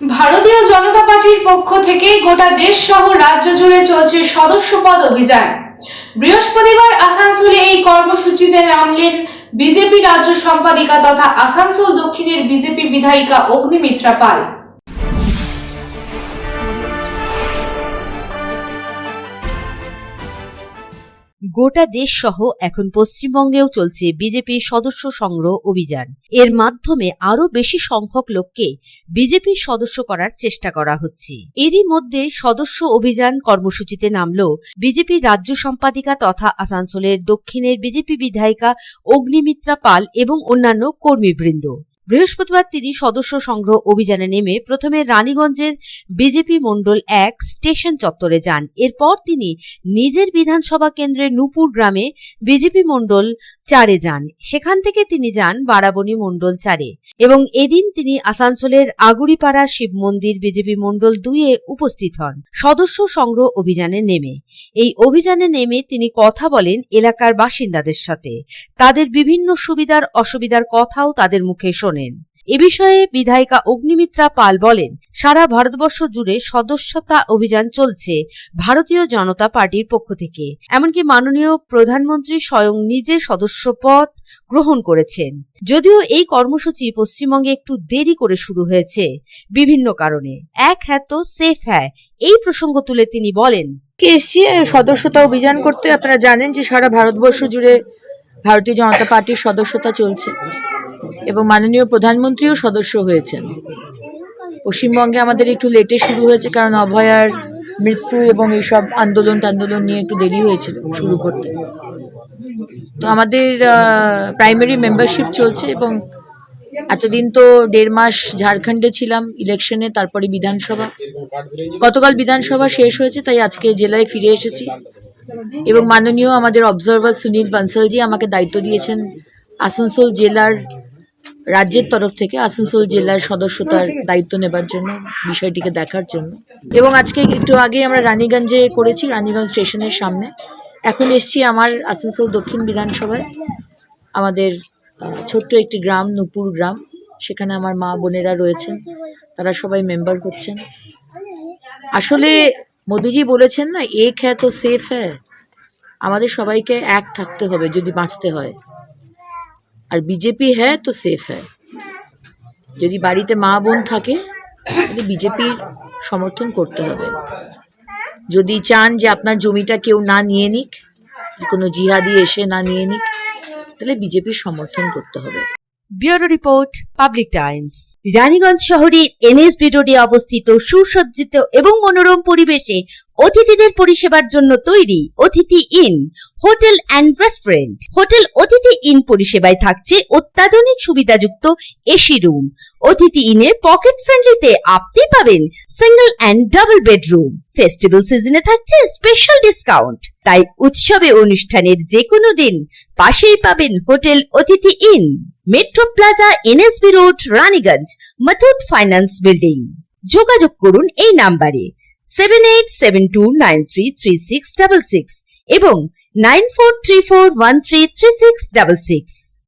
ভারতীয় জনতা পার্টির পক্ষ থেকে গোটা দেশ সহ রাজ্য জুড়ে চলছে সদস্যপদ অভিযান। বৃহস্পতিবার আসানসোলে এই কর্মসূচিতে নামলেন বিজেপি রাজ্য সম্পাদিকা তথা আসানসোল দক্ষিণের বিজেপি বিধায়িকা অগ্নিমিত্রা পাল। গোটা দেশ সহ এখন পশ্চিমবঙ্গেও চলছে বিজেপির সদস্য সংগ্রহ অভিযান। এর মাধ্যমে আরো বেশি সংখ্যক লোককে বিজেপির সদস্য করার চেষ্টা করা হচ্ছে। এরই মধ্যে সদস্য অভিযান কর্মসূচিতে নামল বিজেপির রাজ্য সম্পাদিকা তথা আসানসোলের দক্ষিণের বিজেপি বিধায়িকা অগ্নিমিত্রা পাল এবং অন্যান্য কর্মীবৃন্দ। বৃহস্পতিবার তিনি সদস্য সংগ্রহ অভিযানে নেমে প্রথমে রানীগঞ্জের বিজেপি মণ্ডল 1 স্টেশন চত্বরে যান। এরপর তিনি নিজের বিধানসভা কেন্দ্রের নূপুর গ্রামে বিজেপি মণ্ডল 4-এ যান। সেখান থেকে তিনি যান বারাবণী মণ্ডল 4-এ এবং এদিন তিনি আসানসোলের আগুড়িপাড়া শিব মন্দির বিজেপি মণ্ডল 2-এ উপস্থিত হন সদস্য সংগ্রহ অভিযানে নেমে। এই অভিযানে নেমে তিনি কথা বলেন এলাকার বাসিন্দাদের সাথে, তাদের বিভিন্ন সুবিধার অসুবিধার কথাও তাদের মুখে শোনেন। এ বিষয়ে বিধায়িকা অগ্নিমিত্রা পাল বলেন, সারা ভারতবর্ষ জুড়ে সদস্যতা অভিযান চলছে ভারতীয় জনতা পার্টির পক্ষ থেকে। এমনকি মাননীয় প্রধানমন্ত্রী স্বয়ং নিজে সদস্যপদ গ্রহণ করেছেন। যদিও এই কর্মসূচি পশ্চিমবঙ্গে একটু দেরি করে শুরু হয়েছে বিভিন্ন কারণে। এক হ্যাঁ তো সেফ হ্যাঁ, এই প্রসঙ্গ তুলে তিনি বলেন, এসছি সদস্যতা অভিযান করতে। আপনারা জানেন যে সারা ভারতবর্ষ জুড়ে ভারতীয় জনতা পার্টির সদস্যতা চলছে এবং মাননীয় প্রধানমন্ত্রীও সদস্য হয়েছেন। পশ্চিমবঙ্গে আমাদের একটু লেটে শুরু হয়েছে, কারণ অভয়ার মৃত্যু এবং এইসব আন্দোলন নিয়ে একটু দেরি হয়েছিল শুরু করতে। তো আমাদের প্রাইমারি মেম্বারশিপ চলছে এবং এতদিন তো 1.5 মাস ঝাড়খণ্ডে ছিলাম ইলেকশনে, তারপরে বিধানসভা। গতকাল বিধানসভা শেষ হয়েছে, তাই আজকে জেলায় ফিরে এসেছি এবং মাননীয় আমাদের অবজারভার সুনীল বানসালজি আমাকে দায়িত্ব দিয়েছেন আসানসোল জেলার রাজ্যের তরফ থেকে আসানসোল জেলার সদস্যতার দায়িত্ব নেবার জন্য, বিষয়টিকে দেখার জন্য। এবং আজকে একটু আগে আমরা রানীগঞ্জে করেছি, রানীগঞ্জ স্টেশনের সামনে। এখন এসছি আমার আসানসোল দক্ষিণ বিধানসভায়, আমাদের ছোট্ট একটি গ্রাম নূপুর গ্রাম। সেখানে আমার মা বোনেরা রয়েছেন, তারা সবাই মেম্বার হচ্ছেন। আসলে মোদিজি বলেছেন না, এক হ্যাঁ তো সেফ হ্যাঁ। আমাদের সবাইকে এক থাকতে হবে যদি বাঁচতে হয়। আর বিজেপি হ্যাঁ তো সেফ হ্যাঁ। যদি বাড়িতে মা বোন থাকে তাহলে বিজেপির সমর্থন করতে হবে। যদি চান যে আপনার জমিটা কেউ না নিয়ে নিক, কোনো জিহাদি এসে না নিয়ে নিক, তাহলে বিজেপির সমর্থন করতে হবে। Bureau report, public Times. Raniganj শহরের এনএসবি রোডে অবস্থিত সুসজ্জিত এবং মনোরম পরিবেশে অতিথিদের পরিষেবার জন্য তৈরি অতিথি in hotel and restaurant. Hotel অতিথি ইন পরিষেবায় থাকছে অত্যাধুনিক সুবিধাযুক্ত এসি রুম। অতিথি ইনে পকেট ফ্রেন্ডলিতে আপনি পাবেন single and double bedroom. Festival সিজনে থাকছে স্পেশাল ডিসকাউন্ট। তাই উৎসবে অনুষ্ঠানের যে কোনো দিন পাশেই পাবেন হোটেল অতিথি in, metro plaza, NSB road, Raniganj, Muthoot finance building. যোগাযোগ করুন এই নাম্বারে 7872933666 এবং 9434133666।